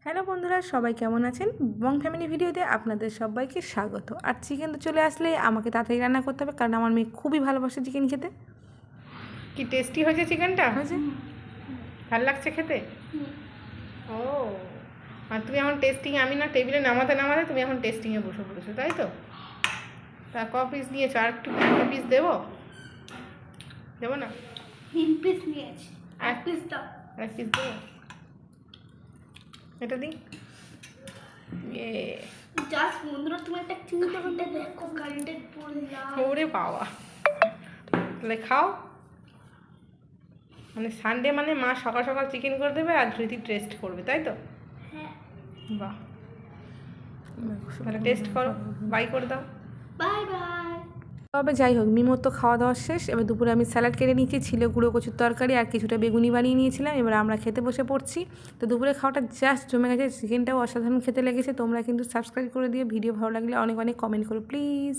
Hello বন্ধুরা, সবাই কেমন আছেন? বং ফ্যামিলি ভিডিওতে আপনাদের সবাইকে স্বাগত। আর চিকেন তো চলে আসলে আমাকে তাড়াতাড়ি রান্না করতে হবে, কারণ আমার মেয়ে খুবই ভালোবাসে চিকেন খেতে। কি টেস্টি হয়েছে চিকেনটা? হয়েছে, ভালো লাগছে খেতে। ও, আর তুমি এখন টেস্টিং, আমি না টেবিলে নামাতে নামাতে তুমি এখন টেস্টিংয়ে বসে পড়েছো, তাই তো? তা ক পিস নিয়েছো? আর একটু পিস দেবো? দেবো না? 3 পিস নিয়েছি। এক পিস দাও। এক পিস দেবো? এটা দিই। জাস্ট বন্ধুরা, তুমি একটা চিন্তা করতে দেখো, কারেন্টের পড়লাম। ওরে বাবা, তাহলে খাও। মানে সানডে মানে মা সকাল সকাল চিকেন করে দেবে আর ধৃতি টেস্ট করবে, তাই তো? হ্যাঁ। বাহ, তাহলে টেস্ট করো, বাই করে দাও। Bye bye. তবে যাই হোক, মিমোর তো খাওয়া দাওয়া শেষ। এবার দুপুরে আমি স্যালাড কেটে নিয়েছি, ছিল গুঁড়ো কচুর তরকারি আর কিছুটা বেগুনি বানিয়ে নিয়েছিলাম। এবার আমরা খেতে বসে পড়ছি। তো দুপুরে খাওয়াটা জাস্ট জমে গেছে, চিকেনটাও অসাধারণ খেতে লেগেছে। তোমরা কিন্তু সাবস্ক্রাইব করে দিও, ভিডিও ভালো লাগলে অনেক অনেক কমেন্ট করো প্লিজ।